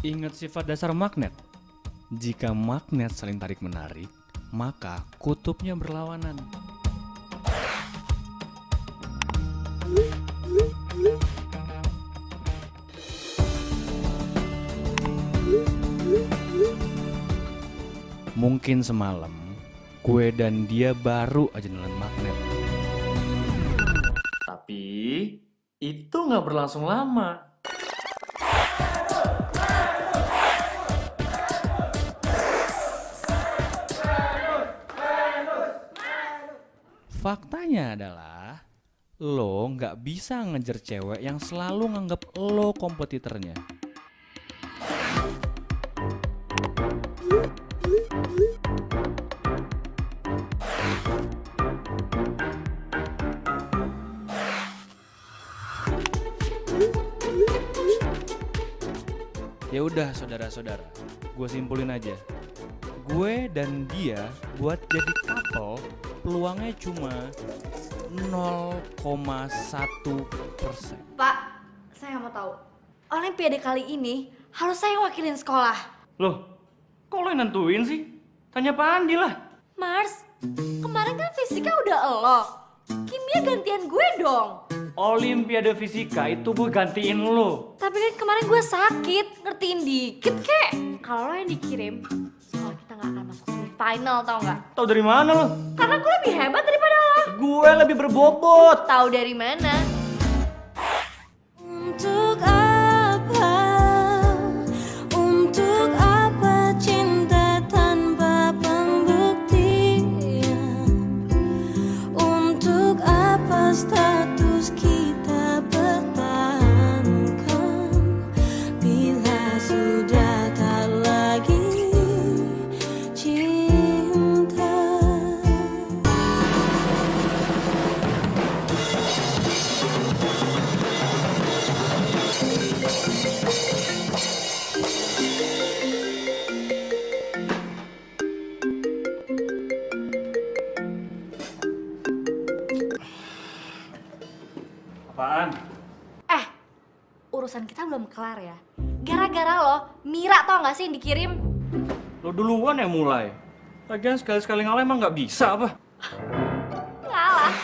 Ingat sifat dasar magnet? Jika magnet saling tarik-menarik, maka kutubnya berlawanan. Mungkin semalam, gue dan dia baru aja nelen magnet. Tapi itu nggak berlangsung lama. Faktanya adalah, lo nggak bisa ngejar cewek yang selalu nganggap lo kompetitornya. Ya udah saudara-saudara, gue simpulin aja. Gue dan dia buat jadi couple peluangnya cuma 0,1%. Pak, saya nggak mau tahu. Olimpiade kali ini harus saya wakilin sekolah. Loh, kok lo yang nentuin sih? Tanya Pak Andi lah. Mars, kemarin kan fisika udah elo. Kimia gantian gue dong. Olimpiade fisika itu gue gantiin lo. Tapi kan kemarin gue sakit, ngertiin dikit kek. Kalau lo yang dikirim, sekolah kita nggak akan masuk semifinal, tau nggak? Tahu dari mana lo? Karena gue lebih hebat daripada lo. Gue lebih berbobot. Tahu dari mana? Untuk apa? Untuk apa cinta tanpa pembuktian? Untuk apa status kita pertahankan bila sudah tak lagi cinta? Apaan? Urusan kita belum kelar ya. Gara-gara lo, Mira tau gak sih yang dikirim? Lo duluan yang mulai. Lagian sekali-sekali ngalah emang nggak bisa apa? Ngalah.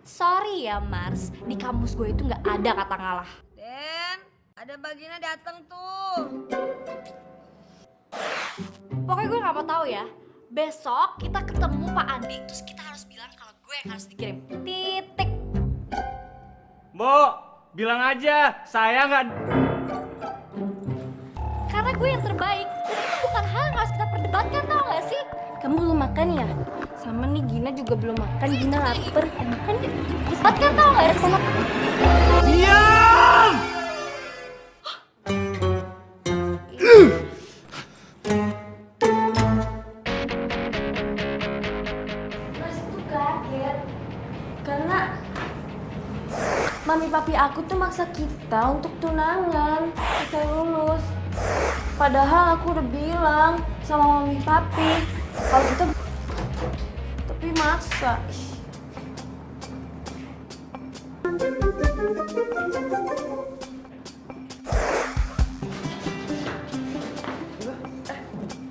Sorry ya Mars, di kamus gue itu gak ada kata ngalah. Den, ada bagiannya datang tuh. Pokoknya gue gak mau tahu ya. Besok kita ketemu Pak Andi, terus kita harus bilang kalau gue yang harus dikirim. Titik. Mbok, bilang aja saya nggak. Karena gue yang terbaik. Dan itu bukan hal yang harus kita perdebatkan, tau gak sih? Kamu belum makan ya? Sama nih Gina juga belum makan. Gina lapar. Makan yuk. Debatkan tau gak ya sama... Diam! Mas itu kaget. Karena mami papi aku tuh maksa kita untuk tunangan. Selesai lulus. Padahal aku udah bilang sama mami papi kalau kita, tapi maksa.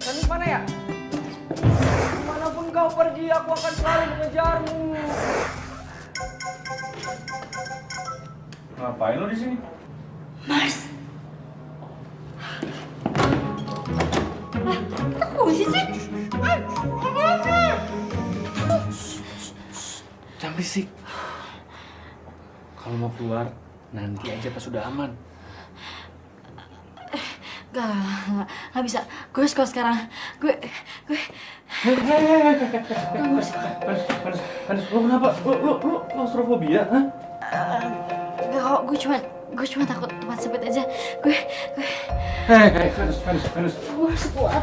Kanis mana ya? Dimanapun kau pergi, aku akan selalu mengejarmu. Ngapain lo di sini? Mars. Kok kunci sih? Jangan berisik. Kalau mau keluar, nanti aja pas sudah aman. Gak bisa. Gue harus keluar sekarang. Gue... Hanis, lo kenapa? Lo claustrofobia, hah? Gak kok, gue cuma takut tempat sempit aja. Gue Hanis. gue harus keluar.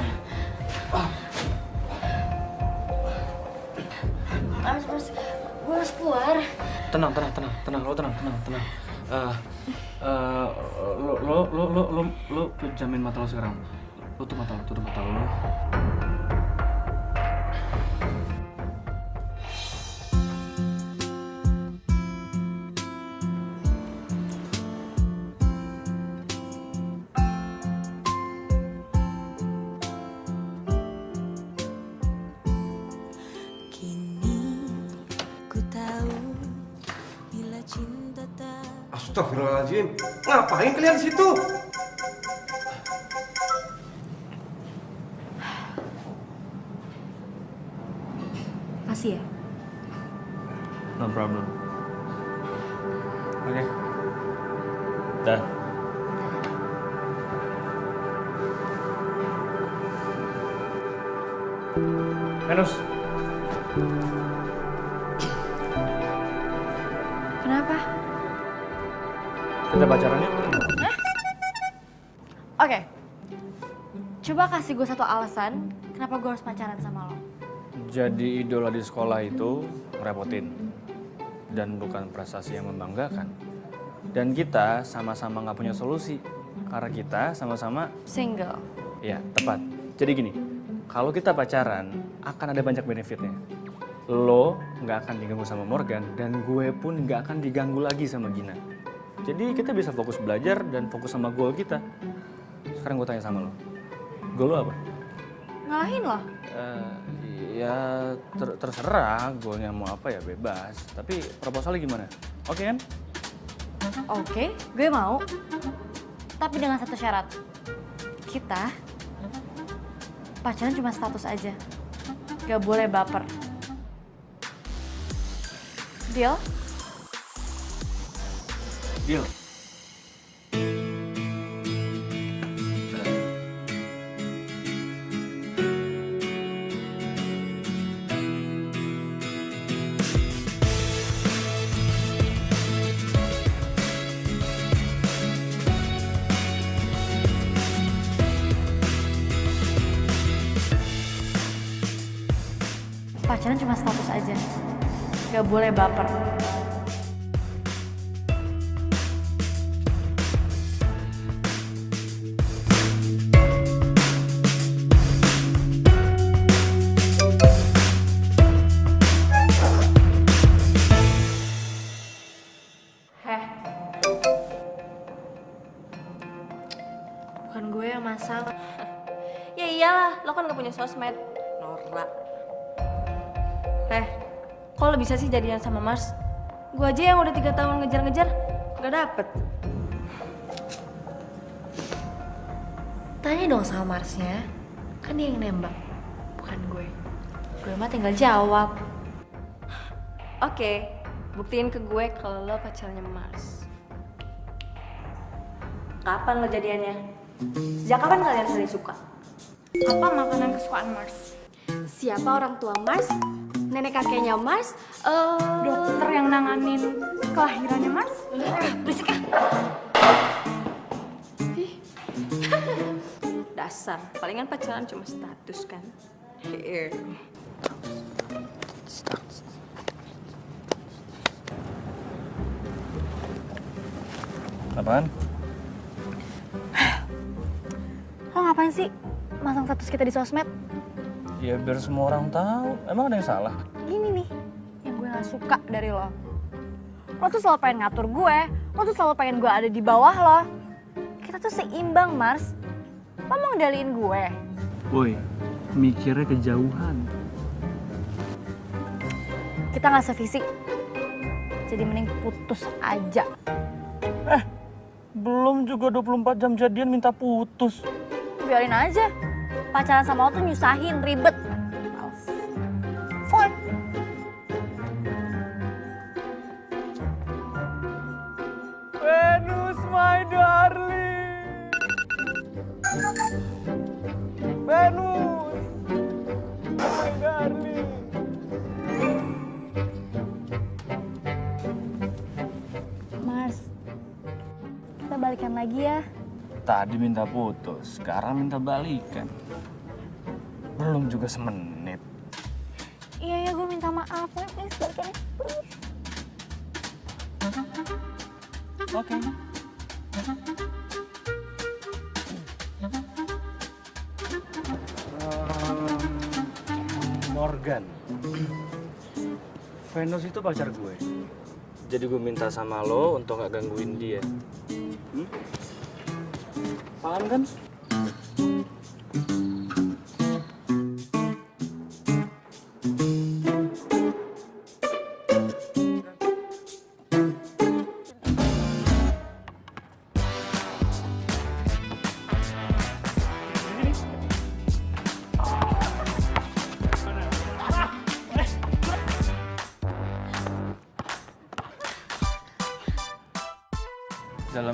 Gue harus keluar. Tenang. Lo tenang. Lo pejamin mata lo sekarang. Lo tutup mata lo. Astagfirullahaladzim. Ngapain kalian di situ? Makasih ya. No problem. Oke. Dah. Venus, Kenapa? kita pacaran yuk. Oke. Coba kasih gue satu alasan kenapa gue harus pacaran sama lo. Jadi idola di sekolah itu ngerepotin dan bukan prestasi yang membanggakan. Dan kita sama-sama nggak punya solusi karena kita sama-sama Single. ya tepat. Jadi gini, kalau kita pacaran akan ada banyak benefitnya. Lo nggak akan diganggu sama Morgan dan gue pun nggak akan diganggu lagi sama Gina. Jadi kita bisa fokus belajar dan fokus sama goal kita. Sekarang gue tanya sama lo, goal lo apa? Ngalahin lo? Ya terserah goalnya mau apa ya bebas. Tapi proposalnya gimana? Oke kan? Oke, gue mau. Tapi dengan satu syarat. Kita pacaran cuma status aja. Gak boleh baper. Deal? Deal. Pacaran cuma status aja. Gak boleh baper. Bukan gue yang masalah. Ya iyalah, lo kan gak punya sosmed. Norak. Kok lo bisa sih jadian sama Mars? Gue aja yang udah 3 tahun ngejar-ngejar, gak dapet. Tanya dong sama Marsnya. Kan dia yang nembak, bukan gue. Gue mah tinggal jawab. Oke, buktiin ke gue kalau lo pacarnya Mars. Kapan lo jadiannya? Sejak kapan kalian saling suka? Apa makanan kesukaan Mars? Siapa orang tua Mars? Nenek kakeknya Mars? Dokter yang nanganin kelahirannya Mars? Berisik ya? Dasar, palingan pacaran cuma status kan? Here. Apaan? Lo ngapain sih masang status kita di sosmed? Ya biar semua orang tahu. Emang ada yang salah? Ini nih yang gue gak suka dari lo. Lo tuh selalu pengen ngatur gue. Lo tuh selalu pengen gue ada di bawah lo. Kita tuh seimbang, Mars. Lo mau ngendaliin gue? Woi, mikirnya kejauhan. Kita gak sevisi. Jadi mending putus aja. Belum juga 24 jam jadian minta putus. Biarin aja. Pacaran sama lo tuh nyusahin, ribet. Males. Fine. Venus, my darling. Venus, my darling. Mars, kita balikan lagi ya. Tadi minta putus, sekarang minta balikan. Belum juga semenit. Iya ya, gue minta maaf. Please, balikan ya. Please. Oke. Morgan. Venus itu pacar gue. Jadi gue minta sama lo untuk gak gangguin dia. Paham kan?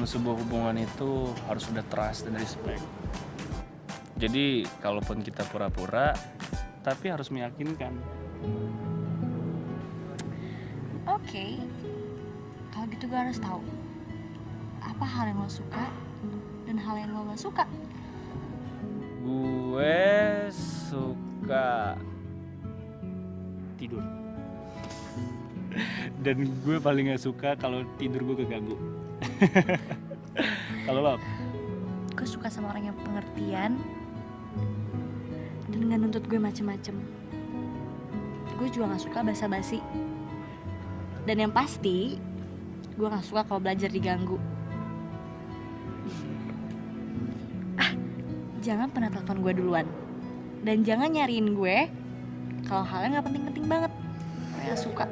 dalam sebuah hubungan itu harus ada trust dan respect. Jadi kalaupun kita pura-pura, tapi harus meyakinkan. Oke, kalau gitu gue harus tahu apa hal yang lo suka dan hal yang lo gak suka. Gue suka tidur. Dan gue paling gak suka kalau tidur gue keganggu. Kalau lo? Gue suka sama orang yang pengertian dan gak nuntut gue macem-macem. Gue juga gak suka basa-basi. Dan yang pasti, gue gak suka kalau belajar diganggu. Jangan pernah telepon gue duluan. Dan jangan nyariin gue kalau halnya gak penting-penting banget. Gue gak suka.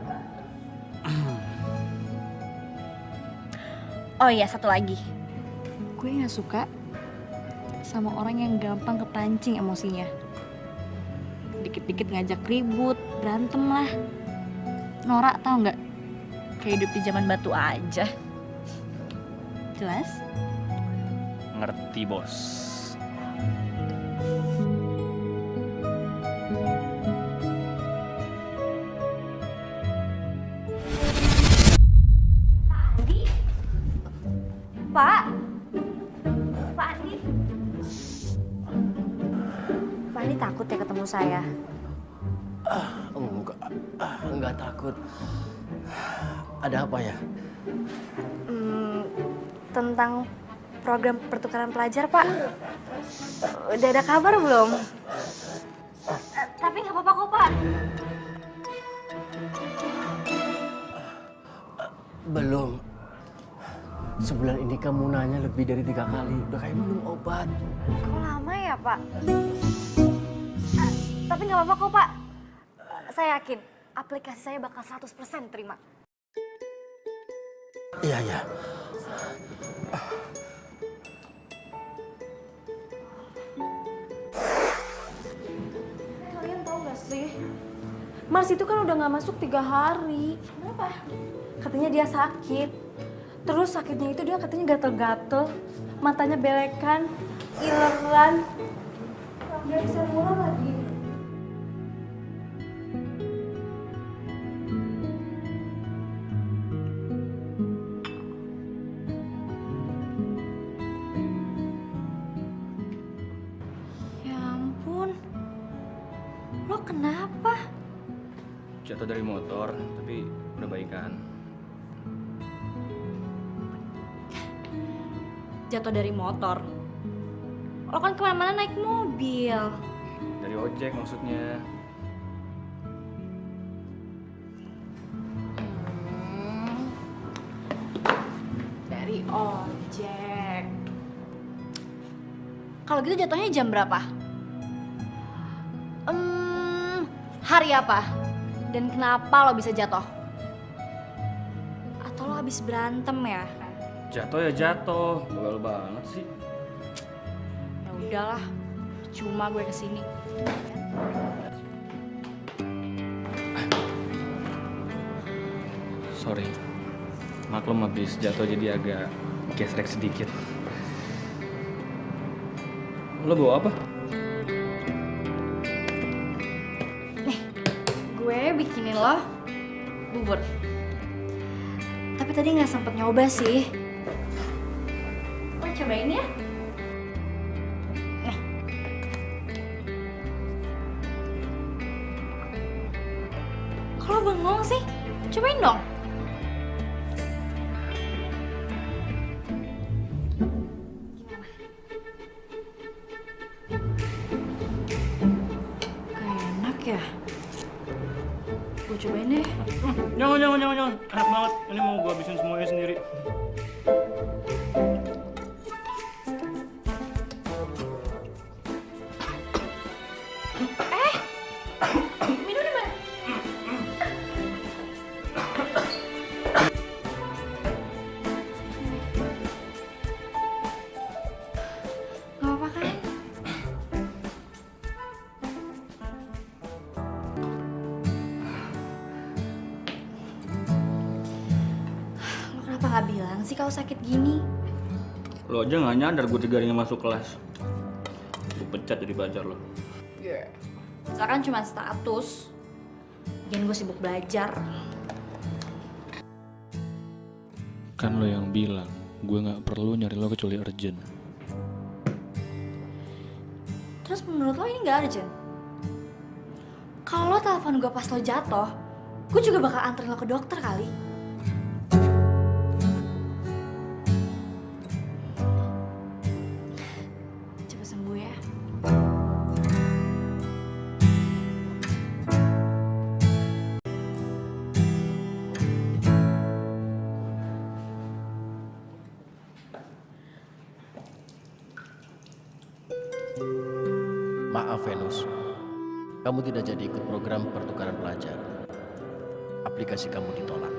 Oh iya, satu lagi. Gue gak suka sama orang yang gampang kepancing emosinya. Dikit-dikit ngajak ribut, berantem lah. Norak tau gak? Kayak hidup di zaman batu aja. Jelas? Ngerti, bos. Pak? Pak Andi? Pak Andi takut ya ketemu saya? Enggak takut. Ada apa ya? Tentang program pertukaran pelajar, Pak. Udah ada kabar belum? Tapi nggak apa-apa kok, Pak. Belum. Sebulan ini kamu nanya lebih dari 3 kali. Udah kayak minum obat. Kok lama ya, Pak? Tapi nggak apa-apa kok, Pak. Saya yakin aplikasi saya bakal 100% terima. Iya, iya. Kalian tahu gak sih? Mars itu kan udah gak masuk 3 hari. Kenapa? Katanya dia sakit. Terus sakitnya itu dia katanya gatel-gatel. Matanya belekan, ileran. Gak bisa mulai lagi. Ya ampun. Lo kenapa? Jatuh dari motor, tapi udah baikan. Jatuh dari motor. Lo kan kemana-mana naik mobil. Dari ojek maksudnya. Dari ojek. Kalau gitu jatuhnya jam berapa? Hari apa? Dan kenapa lo bisa jatuh? Atau lo habis berantem ya? Jatuh ya jatuh, gagal banget sih. Ya udahlah, cuma gue kesini. Sorry, maklum habis jatuh jadi agak gesrek sedikit. Lo bawa apa? Gue bikinin lo bubur. Tapi tadi nggak sempet nyoba sih. Lo cobain ya. Nih. Kalau bengong sih, cobain dong. Kayak enak ya. Gue cobain deh. Jangan. Enak banget. Ini mau gue habisin semuanya sendiri. Minum di mana? Gak apa-apa kan? Lo kenapa gak bilang sih kalau sakit gini? Lo aja nggak nyadar gue 3 hari nggak masuk kelas. Gue pecat jadi pacar lo. Misalkan cuma status. Jangan gue sibuk belajar. Kan lo yang bilang, gue nggak perlu nyari lo kecuali urgent. Terus menurut lo ini nggak urgent? Kalau lo telepon gue pas lo jatuh, gue juga bakal anterin lo ke dokter kali. Cepet sembuh ya. Maaf Venus, kamu tidak jadi ikut program pertukaran pelajar. Aplikasi kamu ditolak.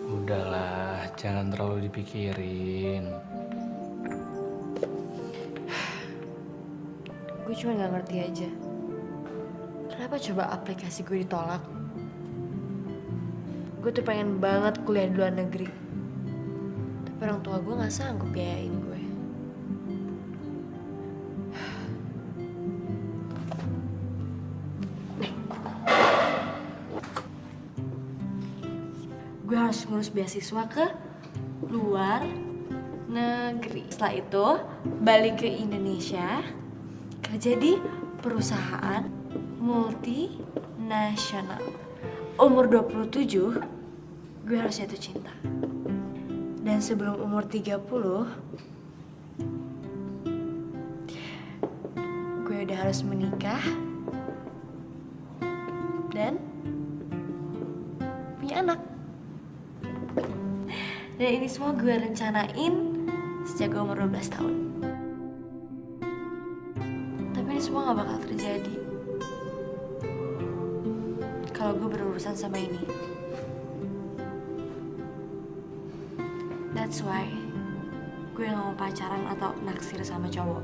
Udahlah, jangan terlalu dipikirin. Gue cuma nggak ngerti aja. Kenapa coba aplikasi gue ditolak? Gue tuh pengen banget kuliah di luar negeri. Tapi orang tua gue nggak sanggup biayain gue. Gue harus ngurus beasiswa ke luar negeri. Setelah itu balik ke Indonesia, kerja di perusahaan multinasional. Umur 27, gue harus jatuh cinta. Dan sebelum umur 30, gue udah harus menikah dan punya anak. Dan ini semua gue rencanain sejak gue umur 12 tahun. Tapi ini semua gak bakal terjadi kalau gue berurusan sama ini. That's why gue gak mau pacaran atau naksir sama cowok.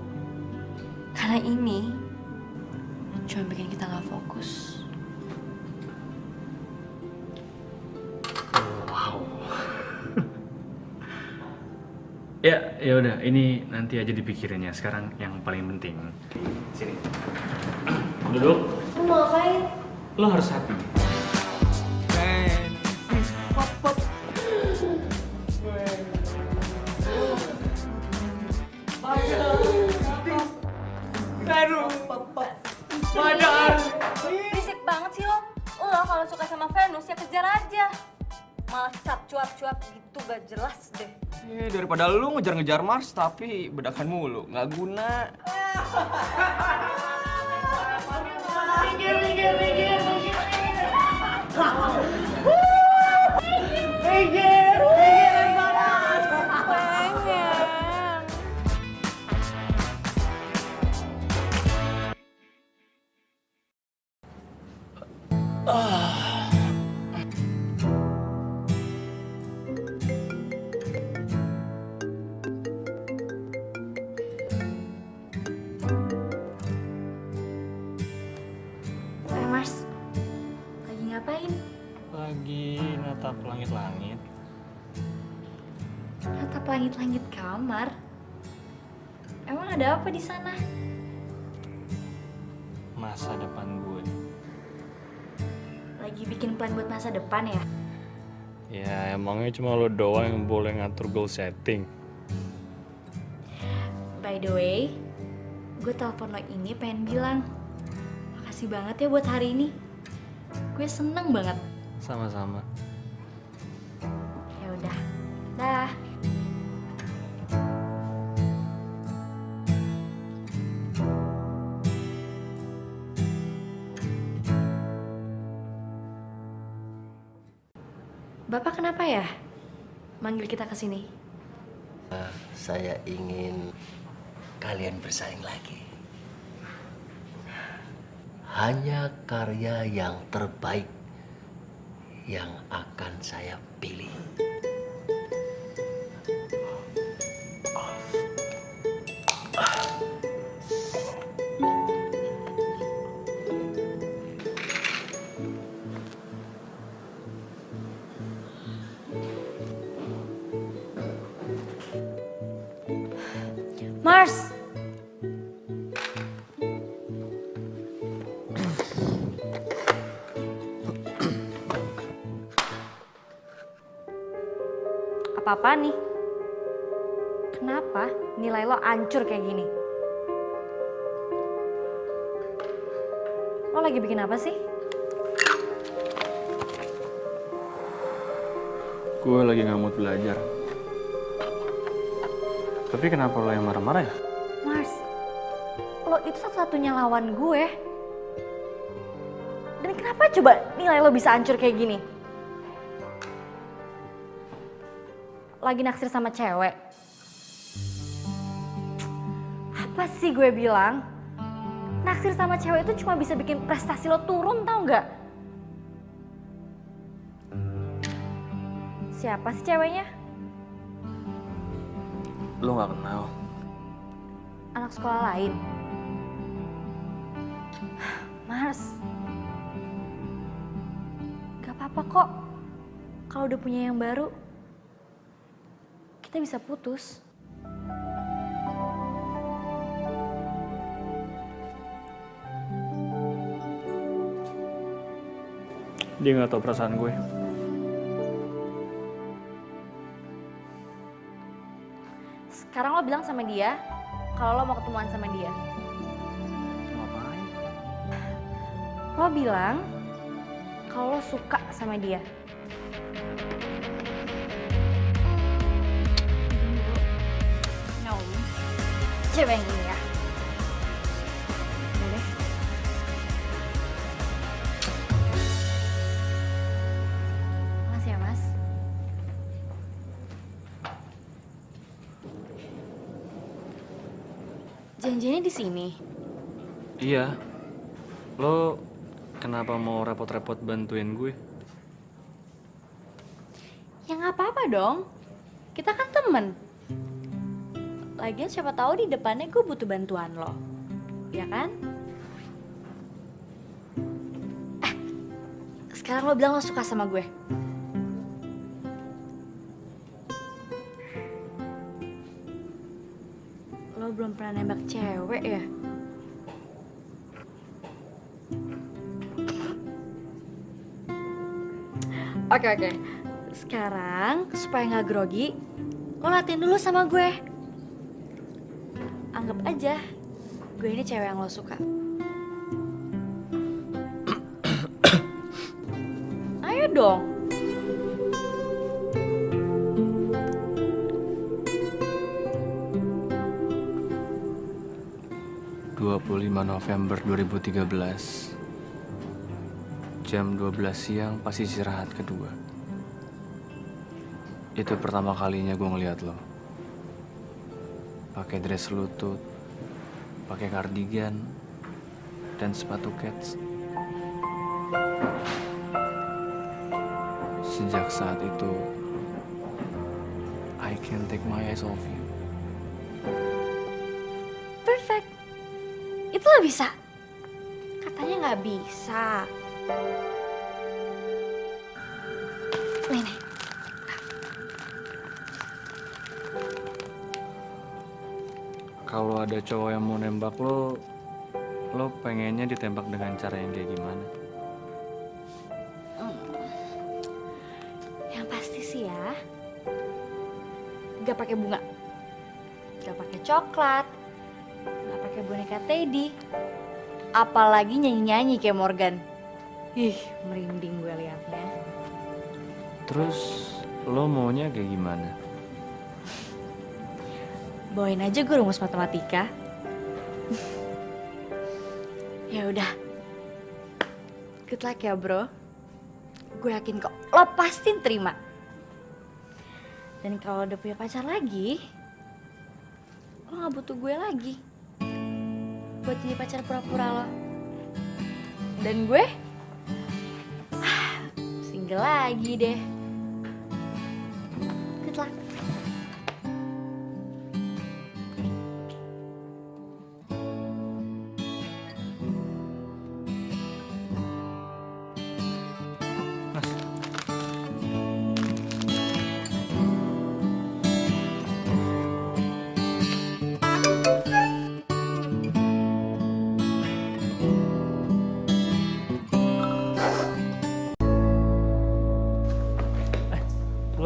Karena ini cuma bikin kita gak fokus. Ya udah, ini nanti aja dipikirin ya. Sekarang yang paling penting. Sini. Duduk. Lu mau ngapain? Lo harus happy. Berisik banget sih lo. Lo kalau suka sama Venus ya kejar aja. Malah cap cuap-cuap gitu gak jelas deh. Daripada lu ngejar-ngejar Mars tapi bedakan mulu, nggak guna. Mars, lagi ngapain? Lagi natap langit-langit. Natap langit-langit kamar. Emang ada apa di sana? Masa depan gue. Lagi bikin plan buat masa depan ya? Ya emangnya cuma lo doang yang boleh ngatur goal setting. By the way, gue telepon lo ini pengen bilang makasih banget ya buat hari ini. Gue seneng banget. Sama-sama. Ya udah, dah. Bapak kenapa ya manggil kita ke sini? Saya ingin kalian bersaing lagi. Hanya karya yang terbaik yang akan saya pilih. Mars. Apa-apa nih? Kenapa nilai lo hancur kayak gini? Lo lagi bikin apa sih? Gue lagi nggak mood belajar. Tapi kenapa lo yang marah-marah ya? Mars, lo itu satu-satunya lawan gue. Dan kenapa coba nilai lo bisa hancur kayak gini? Lagi naksir sama cewek? Apa sih gue bilang? Naksir sama cewek itu cuma bisa bikin prestasi lo turun, tau nggak? Siapa sih ceweknya? Lo nggak kenal. Anak sekolah lain. Mars, gak apa-apa kok. Kalau udah punya yang baru, kita bisa putus. Dia nggak tahu perasaan gue. Sekarang lo bilang sama dia kalau lo mau ketemuan sama dia. Ngapain? Lo bilang kalau lo suka sama dia. No. Cewek yang ini ya. Udah deh. Makasih ya, Mas. Janjiannya di sini. Iya. Lo kenapa mau repot-repot bantuin gue? Ya nggak apa-apa dong. Kita kan temen. Lagian siapa tahu di depannya gue butuh bantuan lo. Ya kan? Sekarang lo bilang lo suka sama gue. Lo belum pernah nembak cewek ya? Oke. Sekarang supaya nggak grogi, lo latihan dulu sama gue. Anggap aja gue ini cewek yang lo suka. Ayo dong. November 2013 jam 12 siang pas istirahat kedua. Itu pertama kalinya gue ngeliat lo pakai dress lutut, pakai kardigan dan sepatu kets. Sejak saat itu I can't take my eyes off you. Perfect. Itu lo bisa. Katanya nggak bisa. Nih. Kalau ada cowok yang mau nembak lo pengennya ditembak dengan cara yang kayak gimana? Yang pasti sih ya, gak pakai bunga, gak pakai coklat, gak pakai boneka Teddy, apalagi nyanyi-nyanyi kayak Morgan. Ih, merinding gue liatnya. Terus lo maunya kayak gimana? Bawain aja gue rumus matematika. Ya udah. Good luck ya, bro. Gue yakin kok lo pasti terima. Dan kalau udah punya pacar lagi, lo gak butuh gue lagi buat jadi pacar pura-pura lo. Dan gue single lagi deh. Good luck.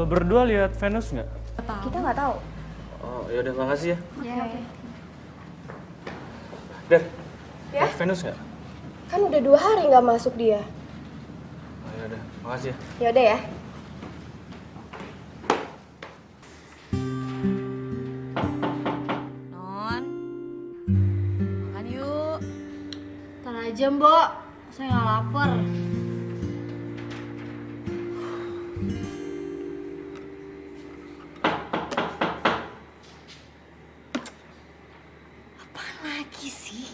Lo berdua lihat Venus nggak? Kita nggak tahu. Oh, yaudah makasih ya. Ya, oke. Dad, Ya? lihat Venus nggak? Kan udah 2 hari nggak masuk dia. Oh, yaudah, makasih ya. Ya udah ya. Non, makan yuk. Ntar aja mbak, saya nggak lapar. Lagi sih.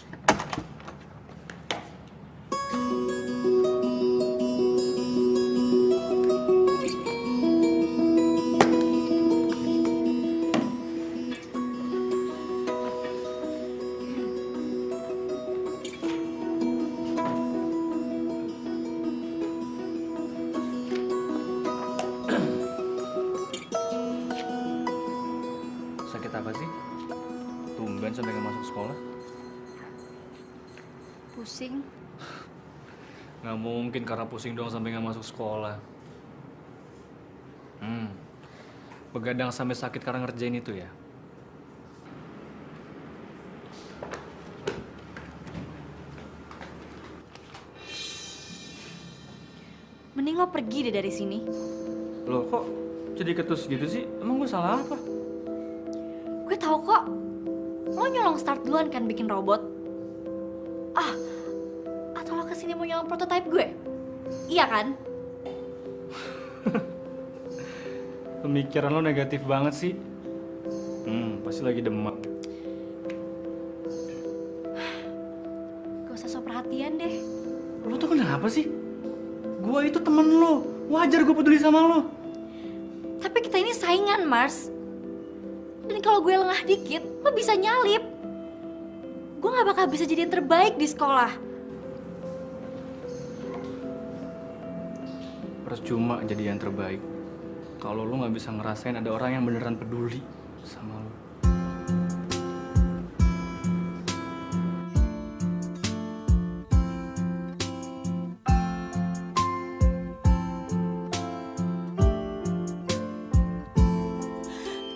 Sakit apa sih? Tumben sampai nggak masuk sekolah. Pusing. Nggak mungkin karena pusing doang sampai nggak masuk sekolah. Begadang sampai sakit karena ngerjain itu ya? Mending lo pergi deh dari sini. Loh kok jadi ketus gitu sih? Emang gue salah apa? Gue tahu kok. Lo nyolong start duluan kan bikin robot. Atau lo kesini mau nyolong prototype gue? Iya kan? Pemikiran lo negatif banget sih. Pasti lagi demam. Gak usah so perhatian deh. Lo tuh kenapa sih? Gua itu temen lo. Wajar gue peduli sama lo. Tapi kita ini saingan, Mars. Dan kalau gue lengah dikit, lo bisa nyalip. Gue gak bakal bisa jadi yang terbaik di sekolah. Percuma jadi yang terbaik kalau lo nggak bisa ngerasain ada orang yang beneran peduli sama lo.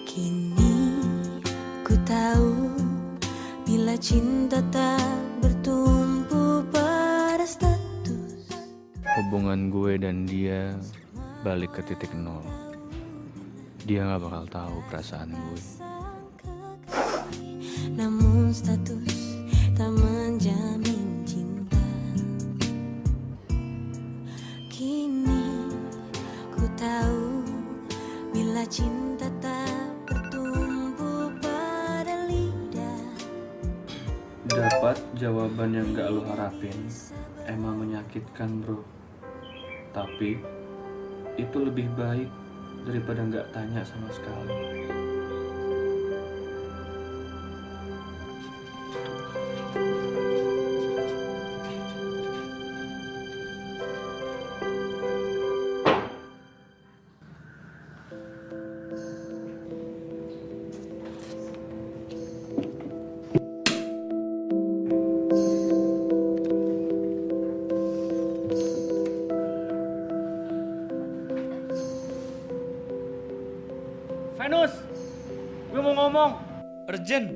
Kini ku tahu bila cinta tak bertumpu pada status. Hubungan gue dan dia balik ke titik nol. Dia nggak bakal tahu perasaan gue. Namun status tak menjamin cinta. Kini ku tahu bila cinta tak bertumpu pada lidah. Dapat jawaban yang gak lo harapin emang menyakitkan bro. Tapi itu lebih baik daripada nggak tanya sama sekali. Venus, gue mau ngomong, urgent.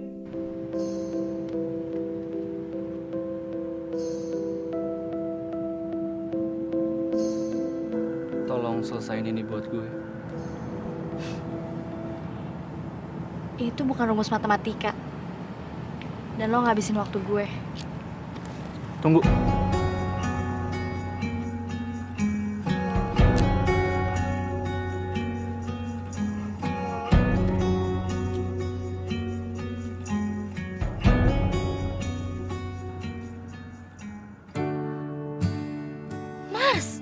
Tolong selesain ini buat gue. Itu bukan rumus matematika. Dan lo ngabisin waktu gue. Tunggu. Mars,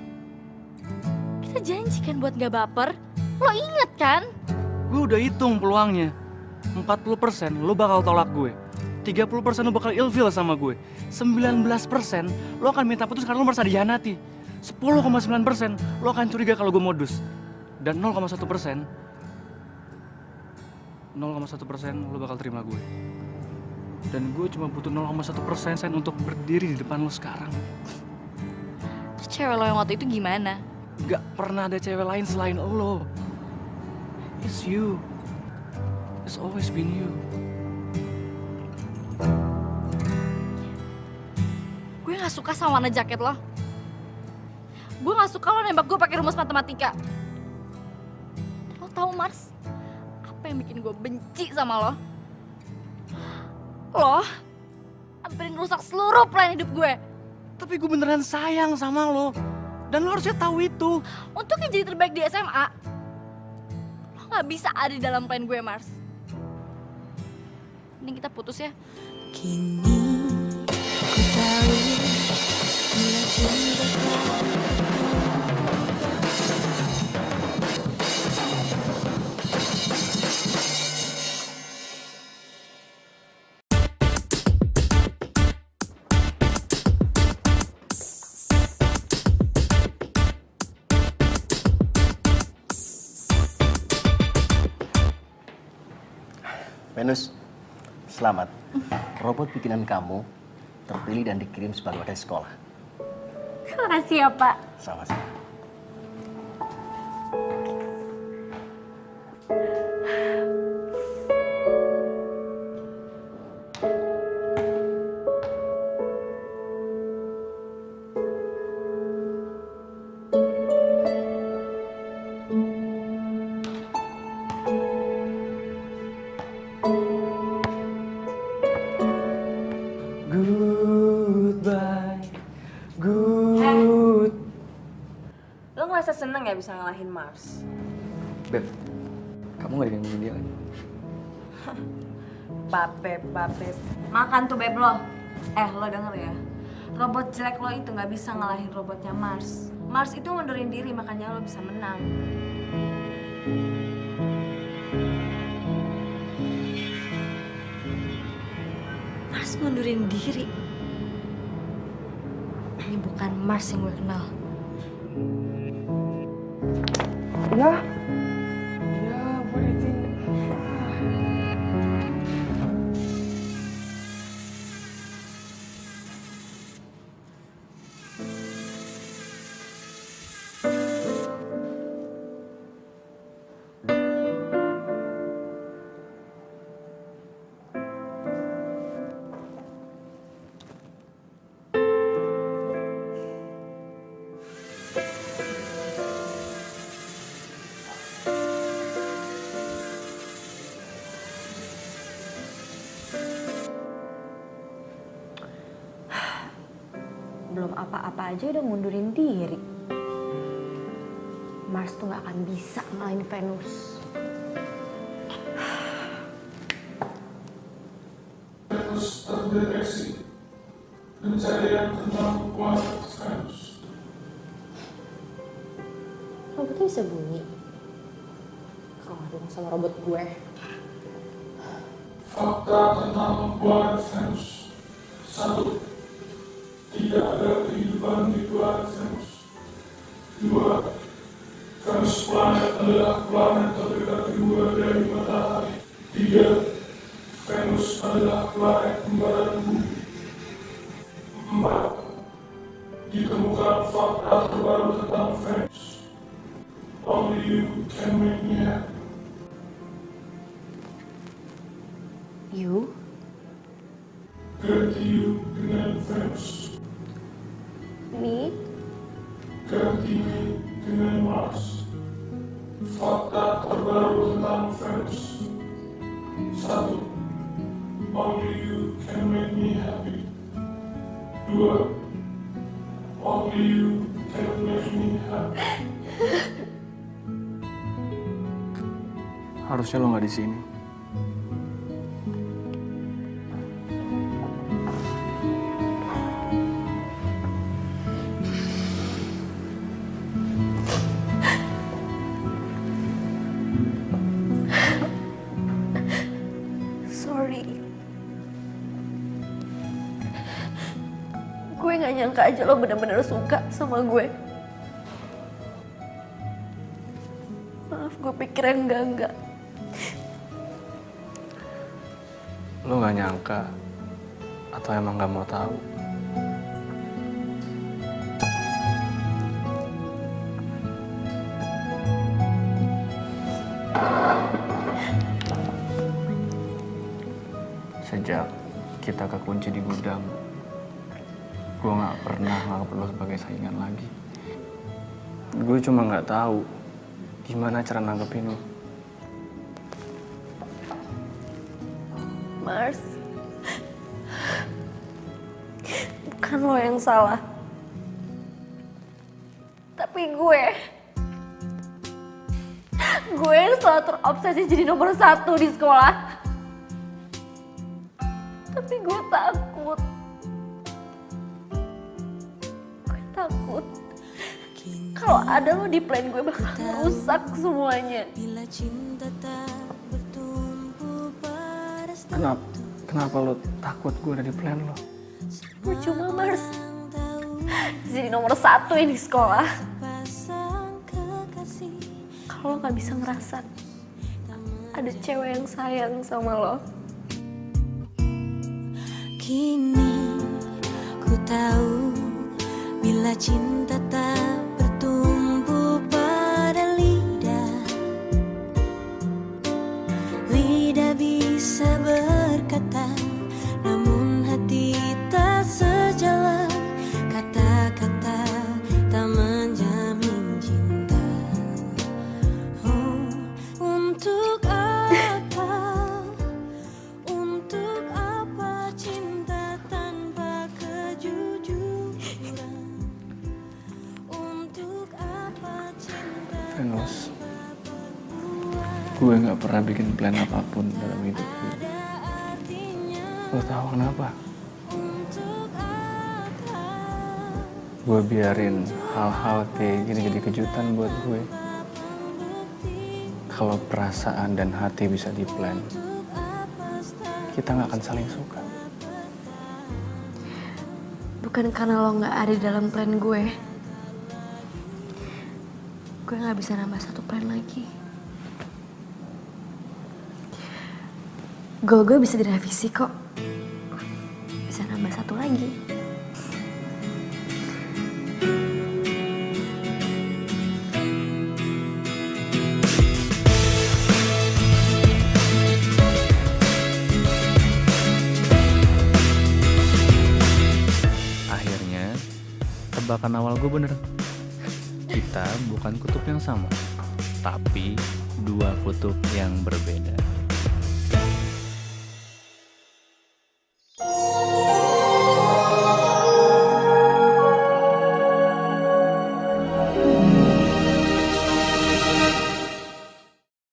kita janjikan buat gak baper. Lo inget kan? Gue udah hitung peluangnya. 40% lo bakal tolak gue. 30% lo bakal ilfil sama gue. 19% lo akan minta putus karena lo merasa dihianati. 10,9% lo akan curiga kalau gue modus. Dan 0,1% lo bakal terima gue. Dan gue cuma butuh 0,1% untuk berdiri di depan lo sekarang. Terus cewek lo yang waktu itu gimana? Gak pernah ada cewek lain selain lo. It's you. It's always been you. Gue gak suka sama warna jaket lo. Gue gak suka lo nembak gue pakai rumus matematika. Lo tahu Mars? Apa yang bikin gue benci sama lo? Lo hampir rusak seluruh plan hidup gue. Tapi gue beneran sayang sama lo. Dan lo harusnya tahu itu. Untuk yang jadi terbaik di SMA, lo gak bisa ada di dalam plan gue, Mars. Mending kita putus ya. Kini ku tahu bila cinta Venus, selamat. Robot bikinan kamu terpilih dan dikirim sebagai wadah sekolah. Terima kasih ya, Pak. Sama-sama. Goodbye. Good. Lo ngerasa seneng ya bisa ngalahin Mars? Beb, kamu gak digangguin dia lagi? Beb. Makan tuh beb lo. Lo denger ya. Robot jelek lo itu gak bisa ngalahin robotnya Mars. Mars itu ngundurin diri, makanya lo bisa menang. Mars ngundurin diri. Ini bukan Mars yang gue kenal. Ya, boleh. Belum apa-apa aja udah ngundurin diri. Mars tuh gak akan bisa ngalahin Venus. Venus terdeteksi. Pencarian tentang kualitas Venus. Robotnya bisa bunyi. Kalah dong sama robot gue. Fakta tentang kualitas Venus. 1. Tidak ada kehidupan di planet Venus. 2. Venus planet adalah planet terdekat kedua dari matahari. 3. Venus adalah planet kembaran bumi. 4. Ditemukan fakta terbaru tentang Venus. Only you can make me happy. You? Ganti you dengan Venus. Me? Ganti me dengan Mars. Fakta terbaru tentang Venus. 1. Only you can make me happy. 2. Only you can make me happy. Harusnya lo nggak di sini. Sorry. Gue gak nyangka aja lo bener-bener suka sama gue. Maaf, gue pikir yang enggak. Lo nggak nyangka atau emang nggak mau tahu? Sejak kita kekunci di gudang, gue gak pernah nganggap lo sebagai saingan lagi. Gue cuma gak tahu gimana cara nanggepin lo. Mars, bukan lo yang salah. Tapi gue yang selalu terobsesi jadi nomor 1 di sekolah. Tapi gue takut. Kalau ada lo di plan gue bakal rusak semuanya. Kenapa lo takut gue ada di plan lo? Percuma Mars, jadi nomor 1 ini di sekolah. Kalau lo gak bisa ngerasa ada cewek yang sayang sama lo. Kini ku tahu bila cinta tak bertumbuh pada lidah. Lidah bisa berkata, namun hati tak sejalan. Kata-kata tak menjamin cinta. Oh, untuk apa? Untuk apa cinta tanpa kejujuran? Untuk apa cinta? Venus, gue gak pernah bikin plan apapun dalam hidup gue. Lo tahu kenapa? Gue biarin hal-hal kayak gini jadi kejutan buat gue. Kalau perasaan dan hati bisa di-plan, kita gak akan saling suka. Bukan karena lo gak ada di dalam plan gue gak bisa nambah 1 plan lagi. Goal gue bisa direvisi kok. Bisa nambah 1 lagi. Akhirnya, tebakan awal gue bener. Kita bukan kutub yang sama, tapi 2 kutub yang berbeda.